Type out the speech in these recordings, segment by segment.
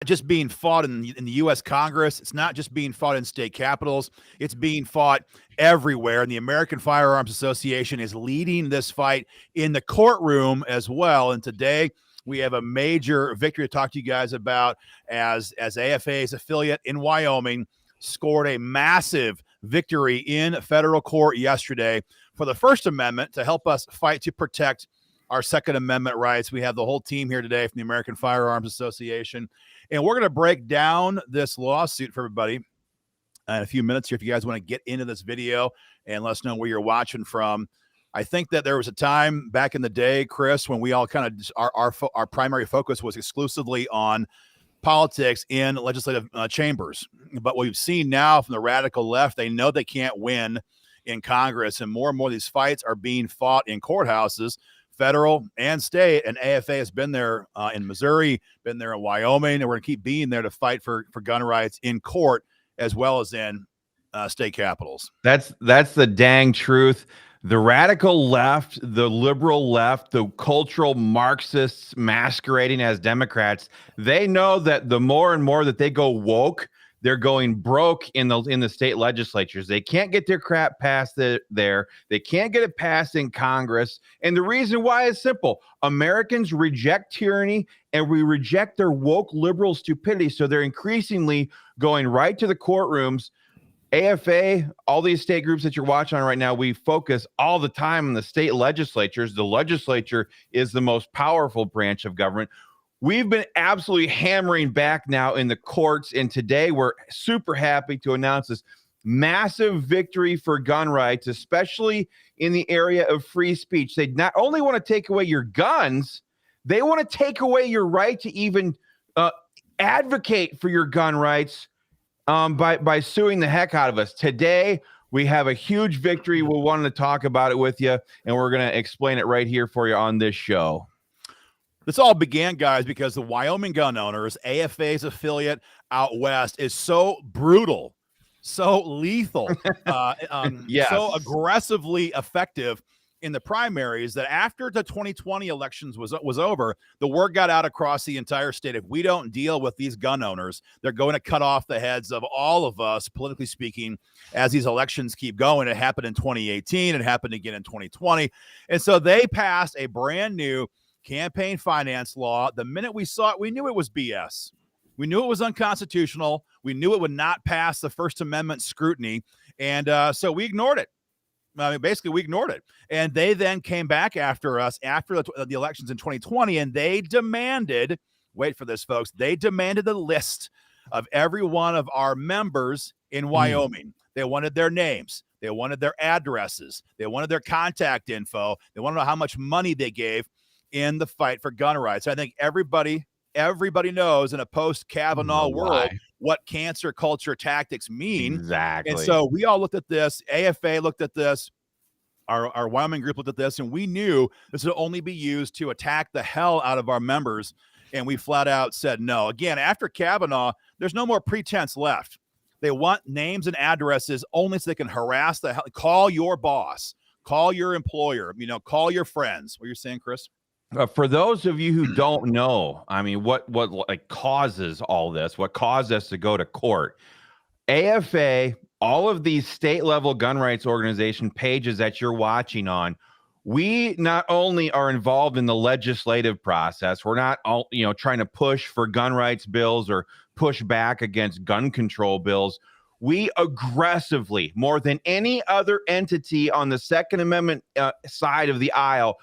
just being fought in the U.S. Congress. It's not just being fought in state capitals. It's being fought everywhere. And the American Firearms Association is leading this fight in the courtroom as well. And today we have a major victory to talk to you guys about as AFA's affiliate in Wyoming scored a massive victory in federal court yesterday for the First Amendment to help us fight to protect our Second Amendment rights. We have the whole team here today from the American Firearms Association, and we're going to break down this lawsuit for everybody in a few minutes here. If you guys want to get into this video and let us know where you're watching from. I think that there was a time back in the day, Chris, when we all kind of our primary focus was exclusively on politics in legislative chambers. But what we've seen now from the radical left, they know they can't win in Congress, and more of these fights are being fought in courthouses, federal and state, and AFA has been there in Missouri, been there in Wyoming, and we're going to keep being there to fight for gun rights in court as well as in state capitals. That's the dang truth. The radical left, the liberal left, the cultural Marxists masquerading as Democrats, they know that the more and more that they go woke, they're going broke in the state legislatures. They can't get their crap passed there. They can't get it passed in Congress. And the reason why is simple. Americans reject tyranny, and we reject their woke liberal stupidity. So they're increasingly going right to the courtrooms. AFA, all these state groups that you're watching on right now, we focus all the time on the state legislatures. The legislature is the most powerful branch of government. We've been absolutely hammering back now in the courts, and today we're super happy to announce this massive victory for gun rights, especially in the area of free speech. They not only want to take away your guns, they want to take away your right to even advocate for your gun rights by suing the heck out of us. Today, we have a huge victory. We wanted to talk about it with you, and we're going to explain it right here for you on this show. This all began, guys, because the Wyoming gun owners, AFA's affiliate out west, is so brutal, so lethal, Yes. so aggressively effective in the primaries that after the 2020 elections was over, the word got out across the entire state. If we don't deal with these gun owners, they're going to cut off the heads of all of us, politically speaking, as these elections keep going. It happened in 2018. It happened again in 2020. And so they passed a brand new campaign finance law. The minute we saw it, we knew it was BS. We knew it was unconstitutional. We knew it would not pass the First Amendment scrutiny. And so we ignored it. I mean, basically, we ignored it. And they then came back after us after the elections in 2020, and they demanded, wait for this, folks, they demanded the list of every one of our members in Wyoming. They wanted their names. They wanted their addresses. They wanted their contact info. They wanted to know how much money they gave in the fight for gun rights. I think everybody knows in a post-Kavanaugh world what cancer culture tactics mean. Exactly. And so we all looked at this. AFA looked at this. Our Wyoming group looked at this, and we knew this would only be used to attack the hell out of our members. And we flat out said no. Again, after Kavanaugh, there's no more pretense left. They want names and addresses only so they can harass the hell. Call your boss. Call your employer. Call your friends. What you're saying, Chris? For those of you who don't know, I mean, what like causes all this? What caused us to go to court? AFA, all of these state level gun rights organization pages that you're watching on, we not only are involved in the legislative process, we're not all, trying to push for gun rights bills or push back against gun control bills. We aggressively, more than any other entity on the Second Amendment side of the aisle,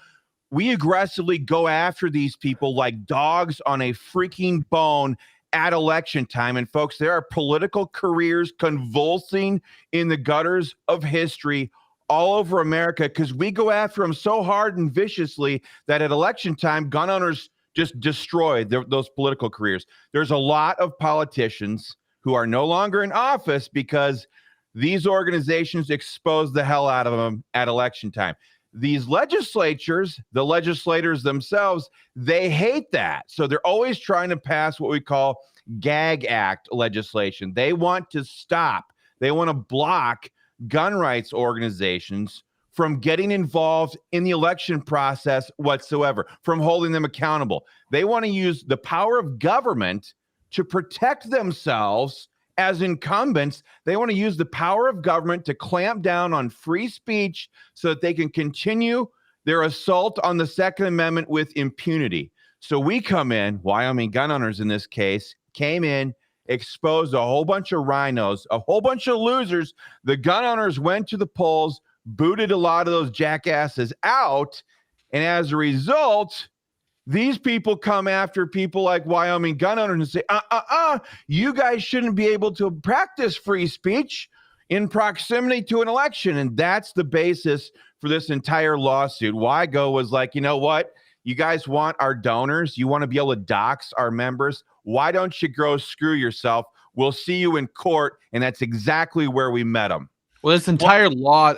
we aggressively go after these people like dogs on a freaking bone at election time. And folks, there are political careers convulsing in the gutters of history all over America because we go after them so hard and viciously that at election time, gun owners just destroy those political careers. There's a lot of politicians who are no longer in office because these organizations expose the hell out of them at election time. These legislatures, the legislators themselves, they hate that. So they're always trying to pass what we call gag act legislation. They want to stop. They want to block gun rights organizations from getting involved in the election process whatsoever, from holding them accountable. They want to use the power of government to protect themselves as incumbents. They want to use the power of government to clamp down on free speech so that they can continue their assault on the Second Amendment with impunity. So we come in, Wyoming gun owners in this case, came in, exposed a whole bunch of rhinos, a whole bunch of losers. The gun owners went to the polls, booted a lot of those jackasses out, and as a result, these people come after people like Wyoming gun owners and say, you guys shouldn't be able to practice free speech in proximity to an election. And that's the basis for this entire lawsuit. WYGO was like, you know what? You guys want our donors? You want to be able to dox our members? Why don't you go screw yourself? We'll see you in court. And that's exactly where we met them. Well, this entire law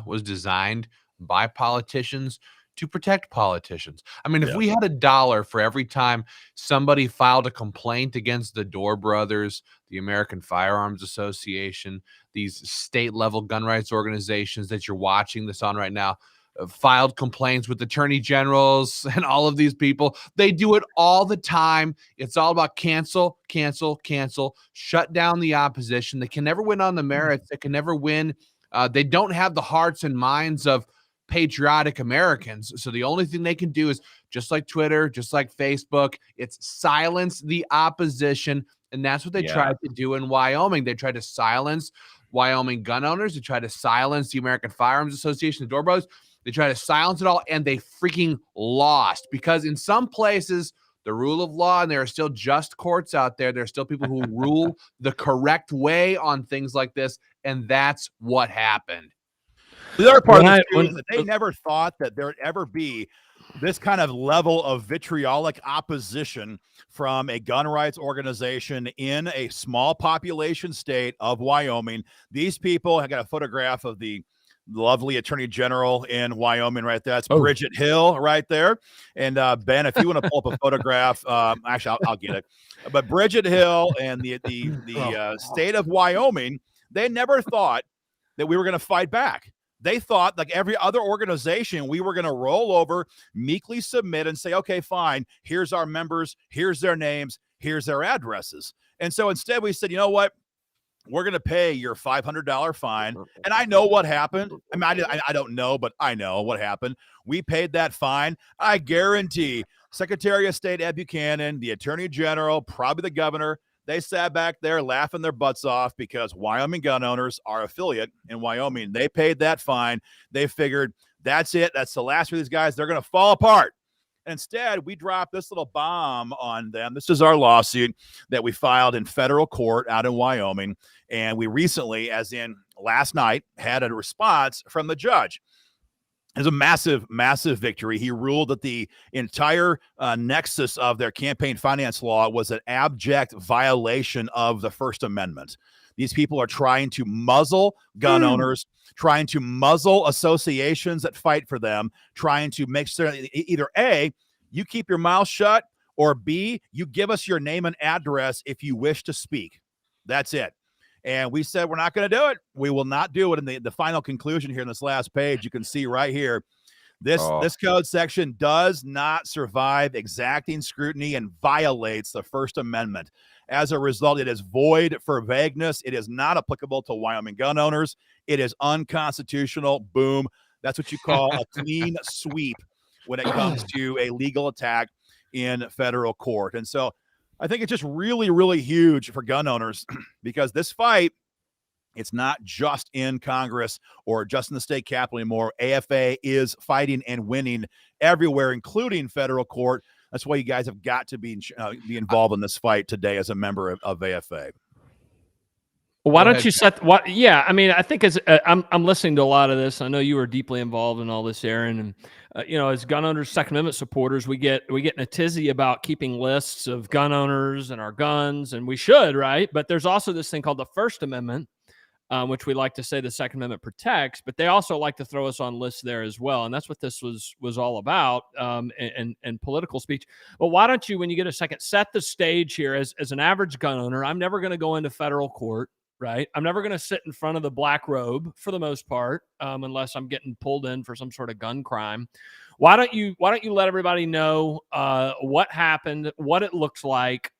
was designed by politicians to protect politicians. I mean, if we had $1 for every time somebody filed a complaint against the Door Brothers, the American Firearms Association, these state-level gun rights organizations that you're watching this on right now, filed complaints with attorney generals and all of these people. They do it all the time. It's all about cancel, cancel, cancel, shut down the opposition. They can never win on the merits. They can never win. They don't have the hearts and minds of patriotic Americans. So the only thing they can do is, just like Twitter, just like Facebook, it's silence the opposition. And that's what they tried to do in Wyoming. They tried to silence Wyoming gun owners. They tried to silence the American Firearms Association, the Door Brothers. They tried to silence it all, and they freaking lost, because in some places, the rule of law, and there are still just courts out there. There are still people who rule the correct way on things like this, and that's what happened. The other part of this too is that they never thought that there would ever be this kind of level of vitriolic opposition from a gun rights organization in a small population state of Wyoming. These people, I got a photograph of the lovely attorney general in Wyoming right there. That's Bridget Hill right there. And Ben, if you want to pull up a photograph, actually, I'll get it. But Bridget Hill and the state of Wyoming, they never thought that we were going to fight back. They thought, like every other organization, we were going to roll over, meekly submit, and say, okay, fine, here's our members, here's their names, here's their addresses. And so instead we said, you know what? We're going to pay your $500 fine. And I know what happened. I mean, I don't know, but I know what happened. We paid that fine. I guarantee Secretary of State Ed Buchanan, the Attorney General, probably the governor, they sat back there laughing their butts off because Wyoming gun owners are affiliate in Wyoming. They paid that fine. They figured that's it. That's the last of these guys. They're going to fall apart. Instead, we dropped this little bomb on them. This is our lawsuit that we filed in federal court out in Wyoming. And we recently, as in last night, had a response from the judge. It was a massive, massive victory. He ruled that the entire nexus of their campaign finance law was an abject violation of the First Amendment. These people are trying to muzzle gun owners, trying to muzzle associations that fight for them, trying to make sure either A, you keep your mouth shut, or B, you give us your name and address if you wish to speak. That's it. And we said, we're not going to do it. We will not do it. And the final conclusion here in this last page, you can see right here, this code section does not survive exacting scrutiny and violates the First Amendment. As a result, it is void for vagueness. It is not applicable to Wyoming gun owners. It is unconstitutional. Boom. That's what you call a clean sweep when it comes to a legal attack in federal court. And so I think it's just really, really huge for gun owners because this fight, it's not just in Congress or just in the state capitol anymore. AFA is fighting and winning everywhere, including federal court. That's why you guys have got to be involved in this fight today as a member of AFA. Well, why don't you set what? Yeah, I mean, I think as I'm listening to a lot of this. I know you are deeply involved in all this, Aaron, and as gun owners, Second Amendment supporters, we get in a tizzy about keeping lists of gun owners and our guns, and we should, right? But there's also this thing called the First Amendment, which we like to say the Second Amendment protects, but they also like to throw us on lists there as well, and that's what this was all about, and political speech. But why don't you, when you get a second, set the stage here as an average gun owner? I'm never going to go into federal court. Right. I'm never going to sit in front of the black robe for the most part, unless I'm getting pulled in for some sort of gun crime. Why don't you let everybody know what happened, what it looks like,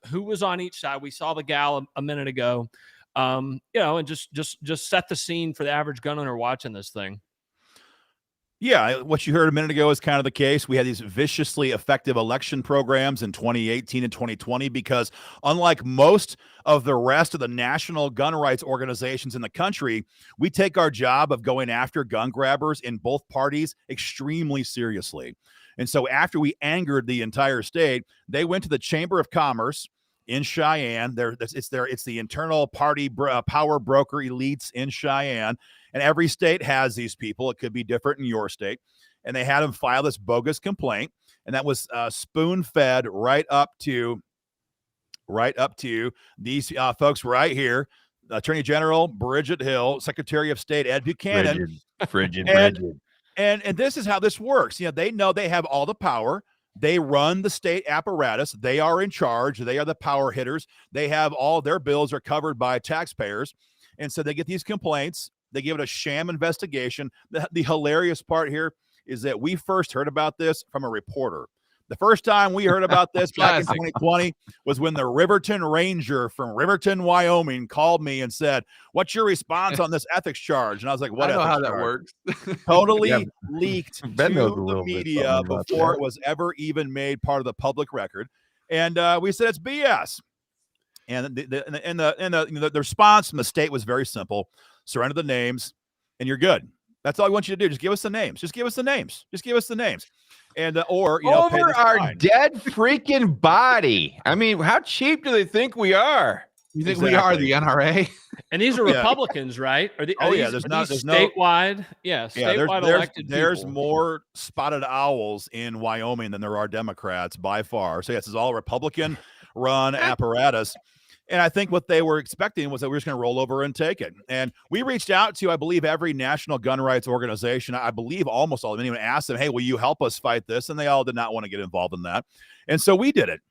who was on each side. We saw the gal a minute ago, you know, and just set the scene for the average gun owner watching this thing. Yeah, what you heard a minute ago is kind of the case. We had these viciously effective election programs in 2018 and 2020 because unlike most of the rest of the national gun rights organizations in the country, we take our job of going after gun grabbers in both parties extremely seriously. And so after we angered the entire state, they went to the Chamber of Commerce in Cheyenne. It's the internal party power broker elites in Cheyenne. And every state has these people. It could be different in your state. And they had them file this bogus complaint. And that was spoon-fed right up to these folks right here. Attorney General Bridget Hill, Secretary of State Ed Buchanan. Frigid. And this is how this works. You know, they know they have all the power. They run the state apparatus. They are in charge. They are the power hitters. They have all their bills are covered by taxpayers. And so they get these complaints. They give it a sham investigation. The hilarious part here is that we first heard about this from a reporter. The first time we heard about this back in 2020 was when the Riverton Ranger from Riverton, Wyoming called me and said, "What's your response on this ethics charge?" And I was like, "What?" I know ethics how that charge? works. Totally leaked Ben knows a to the little bit media something about before that. it was ever even made part of the public record. And we said it's BS. And the response from the state was very simple: surrender the names, and you're good. That's all we want you to do. Just give us the names. Just give us the names. Just give us the names. And or you know, pay Over this our fine. dead freaking body. I mean, how cheap do they think we are? You think we are the NRA? And these are Yeah. Republicans, right? Are Oh, yeah, these there's no statewide. Statewide elected there's people. more spotted owls in Wyoming than there are Democrats by far. So yes, it's all Republican run apparatus. And I think what they were expecting was that we were just going to roll over and take it. And we reached out to, I believe, every national gun rights organization. I believe almost all of them. Even asked them, "Hey, will you help us fight this?" And they all did not want to get involved in that. And so we did it.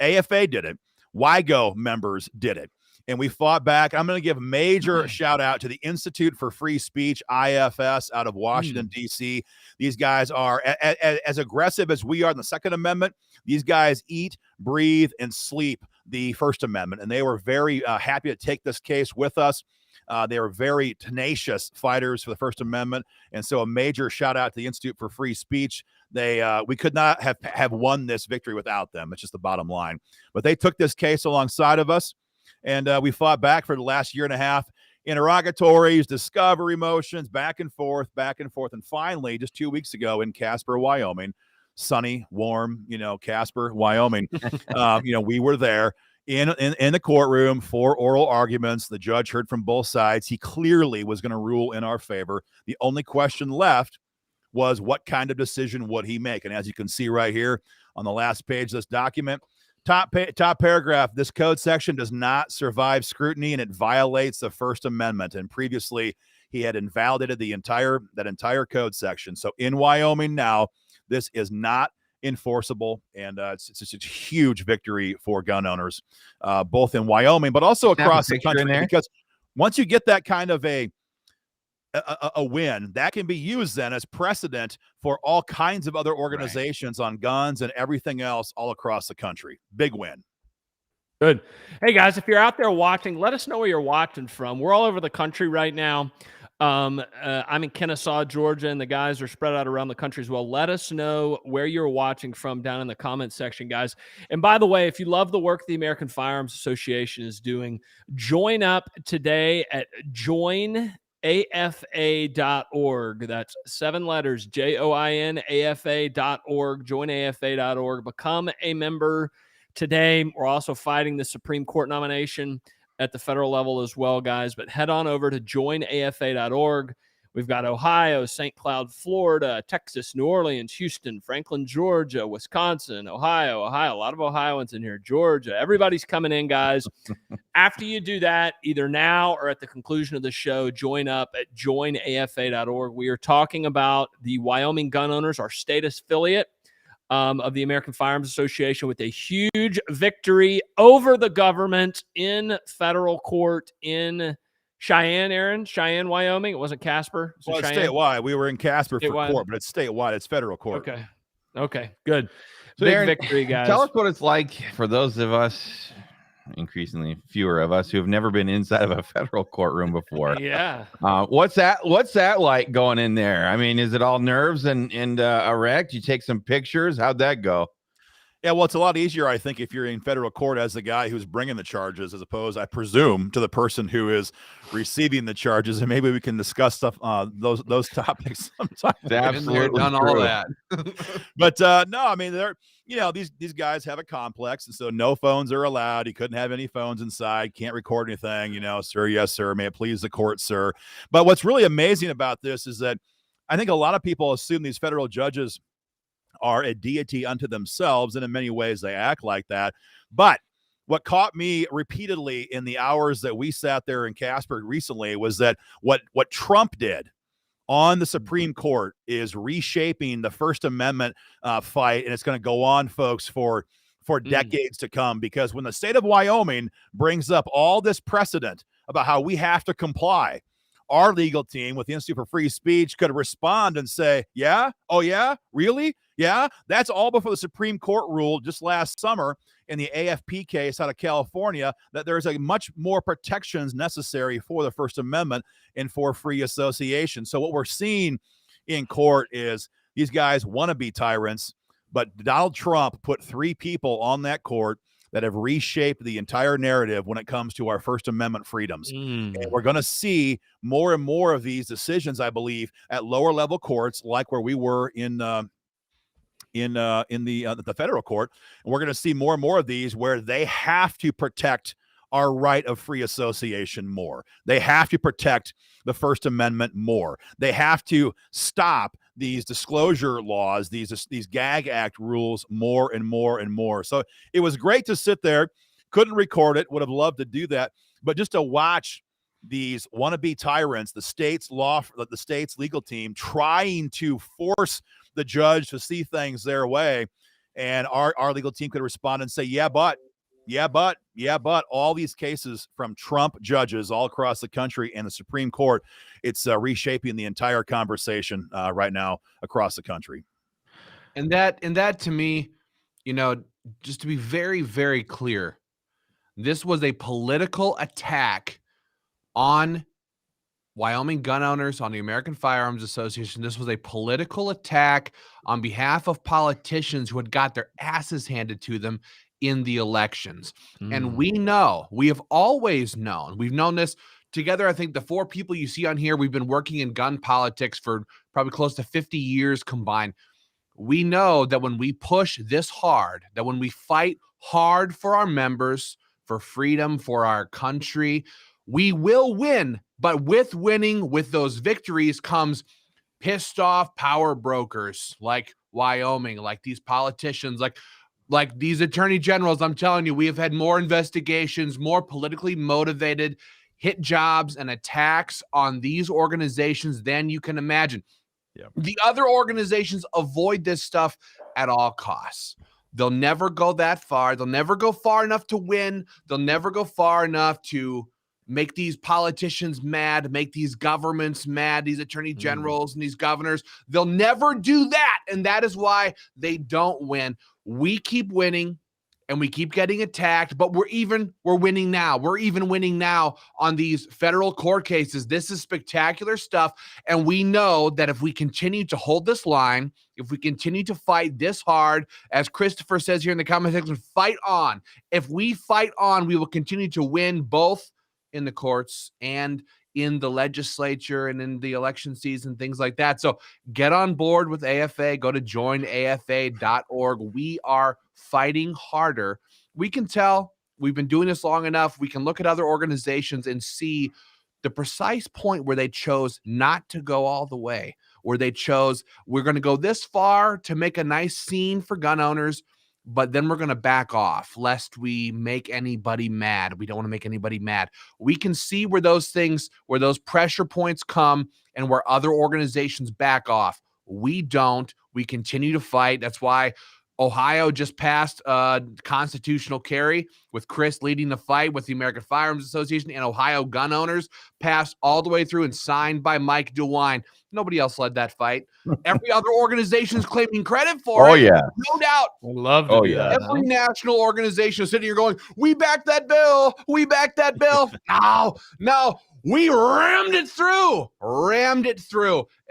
AFA did it. WIGO members did it. And we fought back. I'm going to give a major shout out to the Institute for Free Speech, IFS, out of Washington, D.C. These guys are as aggressive as we are in the Second Amendment. These guys eat, breathe, and sleep the First Amendment. And they were very happy to take this case with us. They were very tenacious fighters for the First Amendment. And so a major shout out to the Institute for Free Speech. We could not have won this victory without them. It's just the bottom line. But they took this case alongside of us. And we fought back for the last year and a half. Interrogatories, discovery motions, back and forth. And finally, just 2 weeks ago in Casper, Wyoming, sunny, warm, Casper, Wyoming, we were there in the courtroom for oral arguments. The judge heard from both sides. He clearly was going to rule in our favor. The only question left was what kind of decision would he make? And as you can see right here on the last page of this document, top paragraph, this code section does not survive scrutiny and it violates the First Amendment. And previously he had invalidated that entire code section. So in Wyoming now, this is not enforceable, and it's just a huge victory for gun owners, both in Wyoming, but also across the country. Because once you get that kind of a win, that can be used then as precedent for all kinds of other organizations on guns and everything else all across the country. Big win. Good. Hey guys, if you're out there watching, let us know where you're watching from. We're all over the country right now. I'm in Kennesaw, Georgia, and the guys are spread out around the country as well. Let us know where you're watching from down in the comment section, guys. And by the way, if you love the work the American Firearms Association is doing, join up today at joinafa.org. That's 7 letters, JOINAFA.org, joinafa.org. Become a member today. We're also fighting the Supreme Court nomination at the federal level as well, guys. But head on over to joinafa.org. We've got Ohio, St. Cloud, Florida, Texas, New Orleans, Houston, Franklin, Georgia, Wisconsin, Ohio. A lot of Ohioans in here, Georgia. Everybody's coming in, guys. After you do that, either now or at the conclusion of the show, join up at joinafa.org. We are talking about the Wyoming gun owners, our state affiliate of the American Firearms Association, with a huge victory over the government in federal court in Cheyenne, Wyoming. It wasn't Casper. Well, it's statewide. We were in Casper for Statewide. court, but it's statewide. It's federal court. Okay, good. Big Darren, victory, guys. Tell us what it's like for those of us, increasingly fewer of us, who have never been inside of a federal courtroom before. Yeah. What's that like going in there? I mean, is it all nerves and erect? You take some pictures. How'd that go? Yeah, well, it's a lot easier, I think, if you're in federal court as the guy who's bringing the charges, as opposed, I presume, to the person who is receiving the charges. And maybe we can discuss stuff, those topics sometime. Absolutely done true. all that. But no, I mean, they're these guys have a complex, and so no phones are allowed. You couldn't have any phones inside. Can't record anything. Sir, yes, sir. May it please the court, sir. But what's really amazing about this is that I think a lot of people assume these federal judges are a deity unto themselves, and in many ways they act like that. But what caught me repeatedly in the hours that we sat there in Casper recently was that what Trump did on the Supreme Court is reshaping the First Amendment fight, and it's going to go on, folks, for decades to come. Because when the state of Wyoming brings up all this precedent about how we have to comply, our legal team with the Institute for Free Speech could respond and say, yeah, oh yeah, really? Yeah, that's all before the Supreme Court ruled just last summer in the AFP case out of California that there's a much more protections necessary for the First Amendment and for free association. So what we're seeing in court is these guys want to be tyrants, but Donald Trump put 3 people on that court that have reshaped the entire narrative when it comes to our First Amendment freedoms. And we're going to see more and more of these decisions, I believe, at lower level courts, like where we were in the federal court. And we're going to see more and more of these where they have to protect our right of free association more. They have to protect the First Amendment more. They have to stop these disclosure laws, these gag act rules more and more and more. So it was great to sit there. Couldn't record it. Would have loved to do that. But just to watch these wannabe tyrants, the state's legal team trying to force the judge to see things their way. And our legal team could respond and say, yeah, but all these cases from Trump judges all across the country and the Supreme Court, it's reshaping the entire conversation right now across the country. And that to me, just to be very, very clear, this was a political attack on Wyoming gun owners, on the American Firearms Association. This was a political attack on behalf of politicians who had got their asses handed to them in the elections. And we have always known, we've known this together. I think the 4 people you see on here, we've been working in gun politics for probably close to 50 years combined. We know that when we push this hard, that when we fight hard for our members, for freedom, for our country, we will win. But with winning, with those victories comes pissed off power brokers like Wyoming, like these politicians, like these attorney generals. I'm telling you, we have had more investigations, more politically motivated hit jobs and attacks on these organizations than you can imagine. Yeah. The other organizations avoid this stuff at all costs. They'll never go that far. They'll never go far enough to win. They'll never go far enough to make these politicians mad, make these governments mad, these attorney generals and these governors. They'll never do that. And that is why they don't win. We keep winning and we keep getting attacked, but we're winning now. We're even winning now on these federal court cases. This is spectacular stuff. And we know that if we continue to hold this line, if we continue to fight this hard, as Christopher says here in the comment section, fight on. If we fight on, we will continue to win both in the courts and in the legislature and in the election season, things like that. So get on board with AFA. Go to joinafa.org. We are fighting harder. We can tell we've been doing this long enough. We can look at other organizations and see the precise point where they chose not to go all the way, where they chose, we're going to go this far to make a nice scene for gun owners, but then we're going to back off lest we make anybody mad. We don't want to make anybody mad. We can see where those pressure points come and where other organizations back off. We don't. We continue to fight. That's why Ohio just passed constitutional carry with Chris leading the fight with the American Firearms Association, and Ohio gun owners passed all the way through and signed by Mike DeWine. Nobody else led that fight. Every other organization is claiming credit for it. yeah. No doubt. I'd love to do that. Every national organization is sitting here going, we backed that bill. We backed that bill. No, we rammed it through.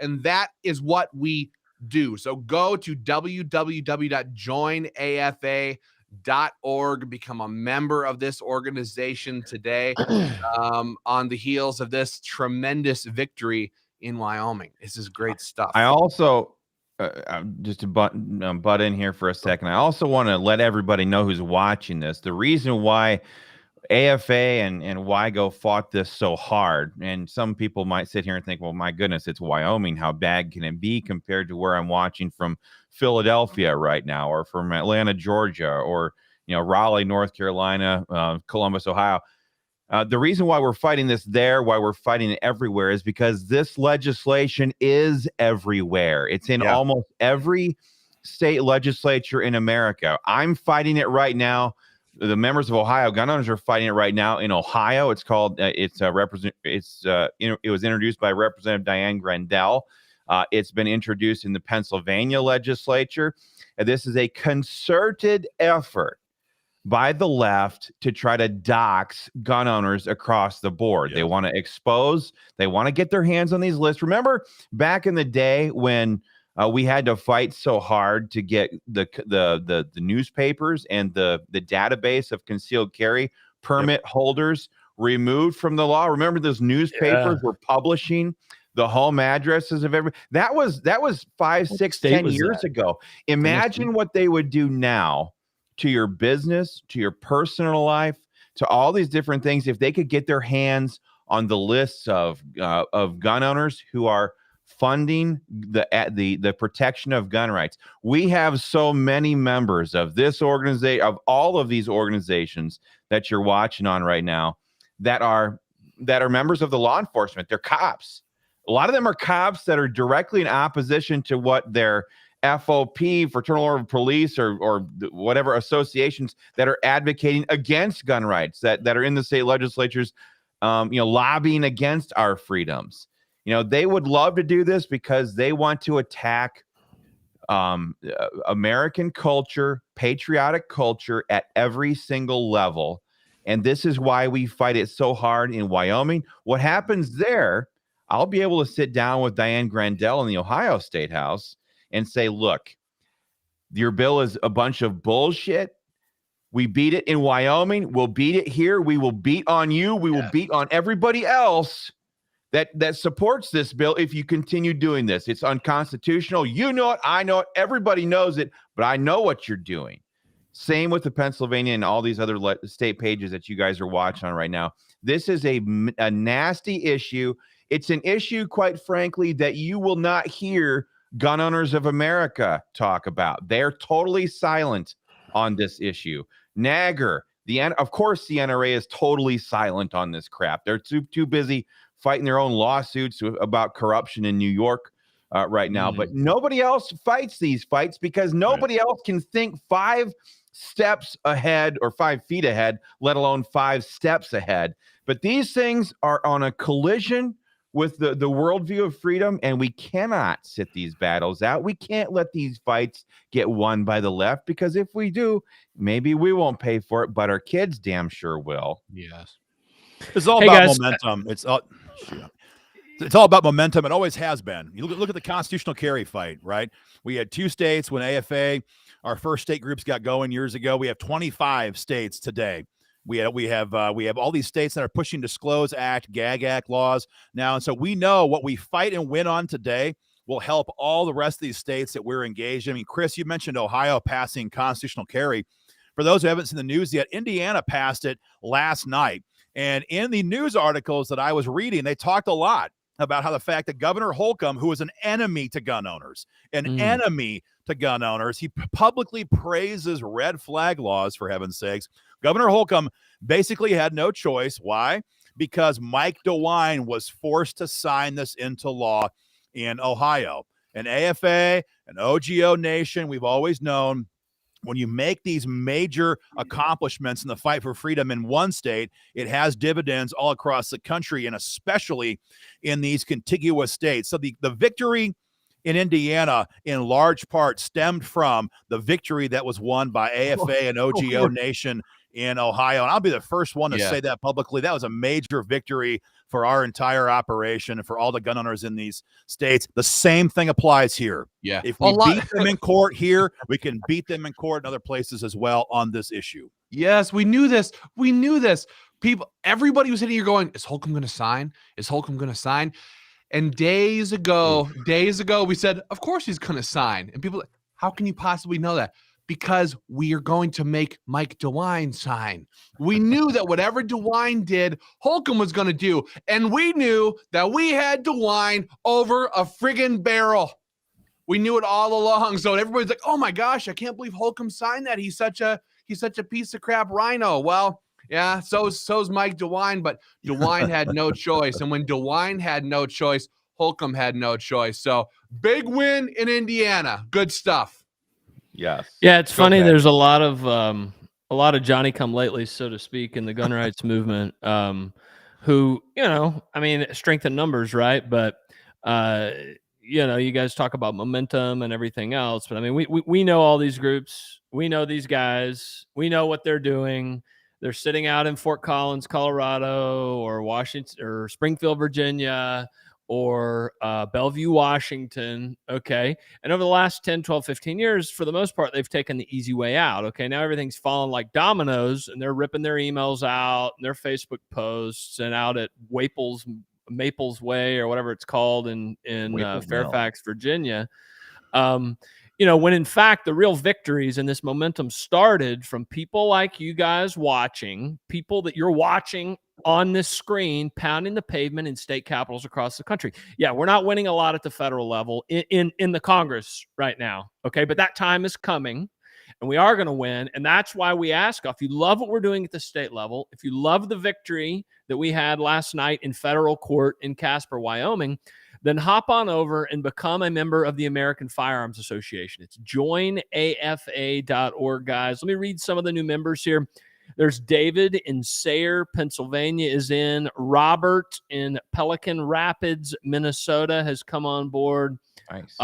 And that is what we do. So go to www.joinafa.org, become a member of this organization today on the heels of this tremendous victory in Wyoming. This is great stuff. I also just to butt in here for a second. I also want to let everybody know who's watching this. The reason why AFA and WIGO fought this so hard, and some people might sit here and think, well, my goodness, it's Wyoming. How bad can it be compared to where I'm watching from Philadelphia right now, or from Atlanta, Georgia, or Raleigh, North Carolina, Columbus, Ohio? The reason why we're fighting this there, why we're fighting it everywhere, is because this legislation is everywhere. It's in almost every state legislature in America. I'm fighting it right now. The members of Ohio gun owners are fighting it right now in Ohio. It's called it was introduced by Representative Diane Grandel. It's been introduced in the Pennsylvania legislature. And this is a concerted effort by the left to try to dox gun owners across the board. They want to expose, they want to get their hands on these lists. Remember back in the day when we had to fight so hard to get the newspapers and the database of concealed carry permit holders removed from the law? Remember those newspapers were publishing the home addresses of every. That was 5, 6, 10 years ago. Imagine what they would do now to your business, to your personal life, to all these different things if they could get their hands on the lists of gun owners who are funding the protection of gun rights. We have so many members of this organization, of all of these organizations that you're watching on right now, that are members of the law enforcement. They're cops. A lot of them are cops that are directly in opposition to what their FOP, Fraternal Order of Police, or whatever associations that are advocating against gun rights, that are in the state legislatures, lobbying against our freedoms. They would love to do this because they want to attack American culture, patriotic culture at every single level. And this is why we fight it so hard in Wyoming. What happens there, I'll be able to sit down with Diane Grandel in the Ohio State House and say, look, your bill is a bunch of bullshit. We beat it in Wyoming. We'll beat it here. We will beat on you. We will beat on everybody else that supports this bill if you continue doing this. It's unconstitutional. You know it. I know it. Everybody knows it. But I know what you're doing. Same with the Pennsylvania and all these other state pages that you guys are watching on right now. This is a nasty issue. It's an issue, quite frankly, that you will not hear gun owners of America talk about. They're totally silent on this issue. NAGR, of course, the NRA is totally silent on this crap. They're too busy fighting their own lawsuits about corruption in New York right now. But nobody else fights these fights because nobody else can think 5 steps ahead or 5 feet ahead, let alone 5 steps ahead. But these things are on a collision with the worldview of freedom, and we cannot sit these battles out. We can't let these fights get won by the left, because if we do, maybe we won't pay for it, but our kids damn sure will. Yes. It's all about momentum. It's all about momentum. It always has been. You look at the constitutional carry fight, right? We had 2 states when AFA, our first state groups, got going years ago. We have 25 states today. We have all these states that are pushing Disclose Act, Gag Act laws now. And so we know what we fight and win on today will help all the rest of these states that we're engaged in. I mean, Chris, you mentioned Ohio passing constitutional carry. For those who haven't seen the news yet, Indiana passed it last night. And in the news articles that I was reading, they talked a lot about how the fact that Governor Holcomb, who is an enemy to gun owners, he publicly praises red flag laws, for heaven's sakes. Governor Holcomb basically had no choice. Why? Because Mike DeWine was forced to sign this into law in Ohio. And AFA, an OGO nation, we've always known when you make these major accomplishments in the fight for freedom in one state, it has dividends all across the country, and especially in these contiguous states. So the victory in Indiana, in large part, stemmed from the victory that was won by AFA and OGO Nation in Ohio. And I'll be the first one to say that publicly. That was a major victory for our entire operation and for all the gun owners in these states. The same thing applies here. Yeah. If we beat them in court here, we can beat them in court in other places as well on this issue. Yes, we knew this. We knew this. Everybody was sitting here going, is Holcomb going to sign? Is Holcomb going to sign? And days ago, we said, of course he's going to sign. And people, how can you possibly know that? Because we are going to make Mike DeWine sign. We knew that whatever DeWine did, Holcomb was going to do. And we knew that we had DeWine over a friggin' barrel. We knew it all along. So everybody's like, oh my gosh, I can't believe Holcomb signed that. He's such a piece of crap rhino. Well, yeah, so's Mike DeWine, but DeWine had no choice. And when DeWine had no choice, Holcomb had no choice. So big win in Indiana. Good stuff. Yes. Yeah, it's funny. Ahead. There's a lot of Johnny come lately, so to speak, in the gun rights movement, who, I mean, strength in numbers, right? But you guys talk about momentum and everything else, but I mean, we know all these groups, we know these guys, we know what they're doing. They're sitting out in Fort Collins, Colorado, or Washington, or Springfield, Virginia, or Bellevue, Washington, okay? And over the last 10, 12, 15 years, for the most part, they've taken the easy way out, okay? Now everything's fallen like dominoes, and they're ripping their emails out and their Facebook posts and out at Maples Way, or whatever it's called in Fairfax, Virginia. When in fact the real victories and this momentum started from people like you guys watching, people that you're watching on this screen pounding the pavement in state capitals across the country. Yeah, we're not winning a lot at the federal level in the Congress right now, okay? But that time is coming, and we are going to win, and that's why we ask, if you love what we're doing at the state level, if you love the victory that we had last night in federal court in Casper, Wyoming, then hop on over and become a member of the American Firearms Association. It's joinafa.org, guys. Let me read some of the new members here. There's David in Sayre, Pennsylvania is in. Robert in Pelican Rapids, Minnesota has come on board. Nice.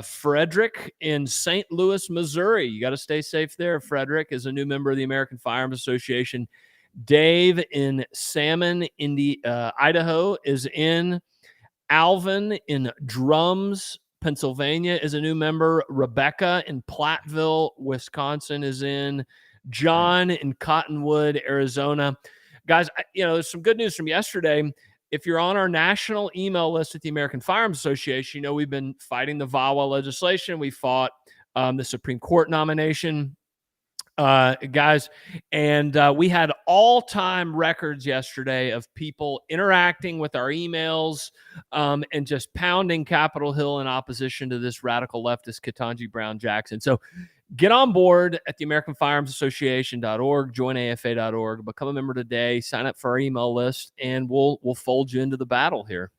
Frederick in St. Louis, Missouri. You got to stay safe there. Frederick is a new member of the American Firearms Association. Dave in Salmon, Idaho is in. Alvin in Drums, Pennsylvania is a new member. Rebecca in Platteville, Wisconsin is in. John in Cottonwood, Arizona. Guys, there's some good news from yesterday. If you're on our national email list at the American Firearms Association, we've been fighting the VAWA legislation. We fought the Supreme Court nomination, guys, and we had all-time records yesterday of people interacting with our emails and just pounding Capitol Hill in opposition to this radical leftist Ketanji Brown Jackson. So get on board at the American Firearms Association.org, joinafa.org, become a member today, sign up for our email list, and we'll fold you into the battle here.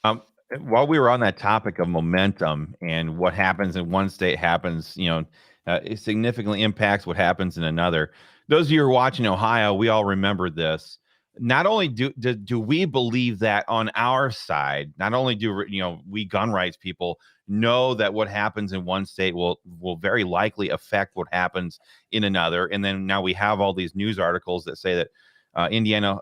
While we were on that topic of momentum and what happens in one state happens, it significantly impacts what happens in another. Those of you who are watching Ohio, we all remember this. Not only do we believe that on our side, not only do we gun rights people know that what happens in one state will very likely affect what happens in another, and then now we have all these news articles that say that Indiana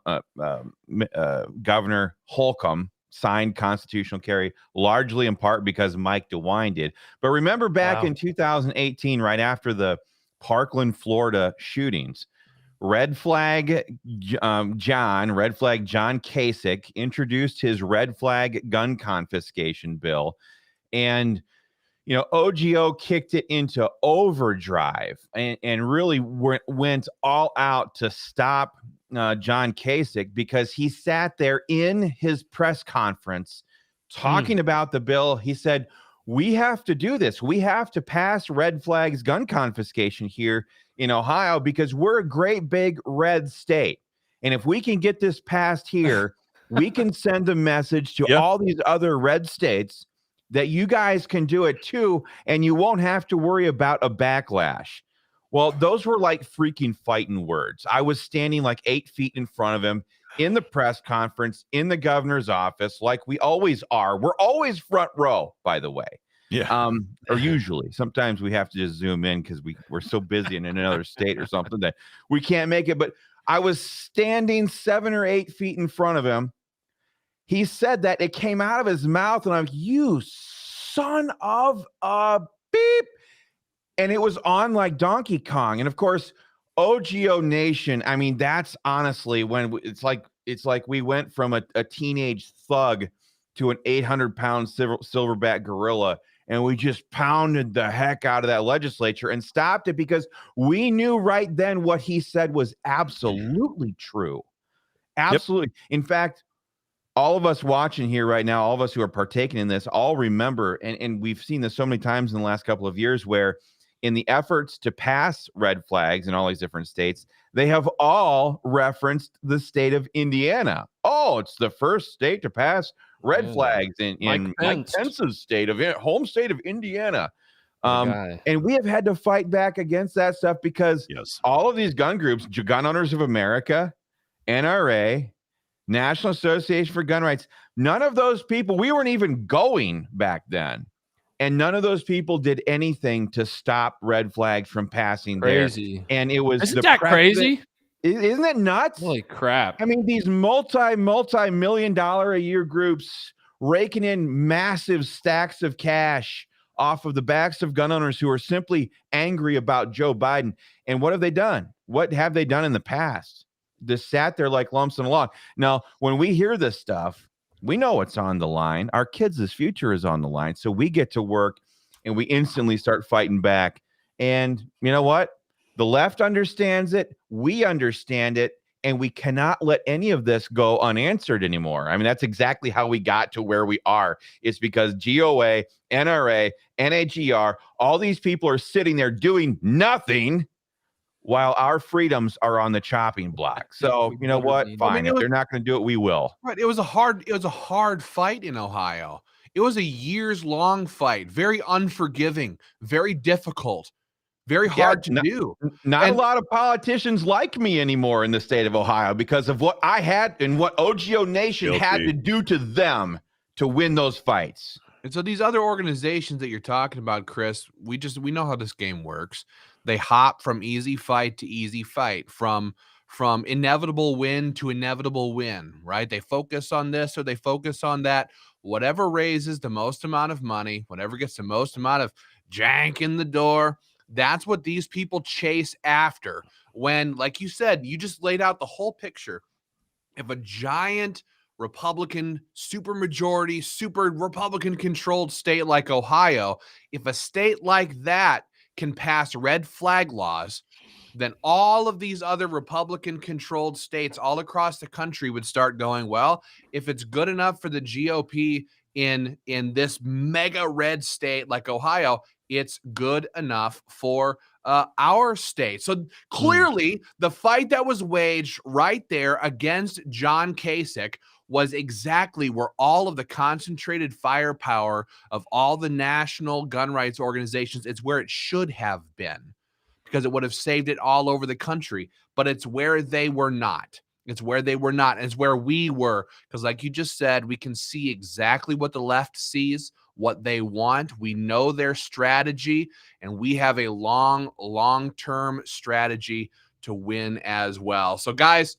Governor Holcomb signed constitutional carry largely in part because Mike DeWine did. But remember back in 2018, right after the Parkland, Florida shootings, Red Flag John Kasich introduced his red flag gun confiscation bill, and OGO kicked it into overdrive and really went all out to stop John Kasich, because he sat there in his press conference talking about the bill. He said, we have to do this. We have to pass red flags gun confiscation here in Ohio because we're a great big red state. And if we can get this passed here, we can send a message to all these other red states that you guys can do it too, and you won't have to worry about a backlash. Well, those were like freaking fighting words. I was standing like 8 feet in front of him in the press conference in the governor's office, like we always are. We're always front row, by the way. Yeah. Or usually. Sometimes we have to just zoom in because we're so busy in another state or something that we can't make it. But I was standing 7 or 8 feet in front of him. He said that, it came out of his mouth, and I'm like, you son of a beep. And it was on like Donkey Kong. And of course, OGO Nation, I mean, that's honestly when it's like we went from a teenage thug to an 800-pound silverback gorilla, and we just pounded the heck out of that legislature and stopped it because we knew right then what he said was absolutely true. Absolutely. Yep. In fact, all of us watching here right now, all of us who are partaking in this, all remember, and we've seen this so many times in the last couple of years, where in the efforts to pass red flags in all these different states, they have all referenced the state of Indiana. Oh, it's the first state to pass red flags in Mike Pence's home state of Indiana. And we have had to fight back against that stuff because all of these gun groups, Gun Owners of America, NRA, National Association for Gun Rights, none of those people, we weren't even going back then. And none of those people did anything to stop red flags from passing there. And it was Isn't that crazy? Isn't it nuts? Holy crap. I mean, these multi-million dollar a year groups raking in massive stacks of cash off of the backs of gun owners who are simply angry about Joe Biden. And what have they done? What have they done in the past? Just sat there like lumps in a log. Now, when we hear this stuff, we know what's on the line. Our kids' future is on the line. So we get to work and we instantly start fighting back. And you know what? The left understands it. We understand it. And we cannot let any of this go unanswered anymore. I mean, that's exactly how we got to where we are. It's because GOA, NRA, NAGR, all these people are sitting there doing nothing while our freedoms are on the chopping block. So you know what? Fine. If they're not going to do it, we will. Right. It was a hard fight in Ohio. It was a years-long fight, very unforgiving, very difficult, very hard to do. Not a lot of politicians like me anymore in the state of Ohio because of what I had and what OGO Nation had to do to them to win those fights. And so these other organizations that you're talking about, Chris, we know how this game works. They hop from easy fight to easy fight, from inevitable win to inevitable win, right? They focus on this or they focus on that. Whatever raises the most amount of money, whatever gets the most amount of jank in the door, that's what these people chase after. When, like you said, you just laid out the whole picture. If a giant Republican, super Republican controlled state like Ohio, if a state like that can pass red flag laws, then all of these other Republican controlled states all across the country would start going, well, if it's good enough for the GOP in this mega red state like Ohio, it's good enough for our state. So clearly the fight that was waged right there against John Kasich was exactly where all of the concentrated firepower of all the national gun rights organizations, it's where it should have been, because it would have saved it all over the country. But it's where they were not. It's where they were not. And it's where we were. Because like you just said, we can see exactly what the left sees, what they want. We know their strategy, and we have a long-term strategy to win as well. So guys,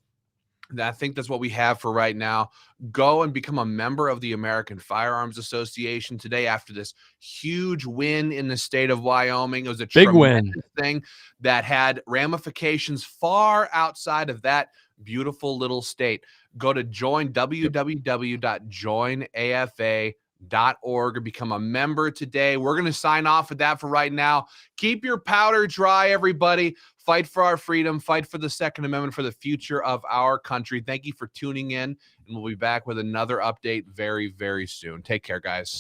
I think that's what we have for right now. Go and become a member of the American Firearms Association today after this huge win in the state of Wyoming. It was a big win thing that had ramifications far outside of that beautiful little state. Go to www.joinafa.org and become a member today. We're going to sign off with that for right now. Keep your powder dry, everybody. Fight for our freedom. Fight for the Second Amendment, for the future of our country. Thank you for tuning in, and we'll be back with another update very, very soon. Take care, guys.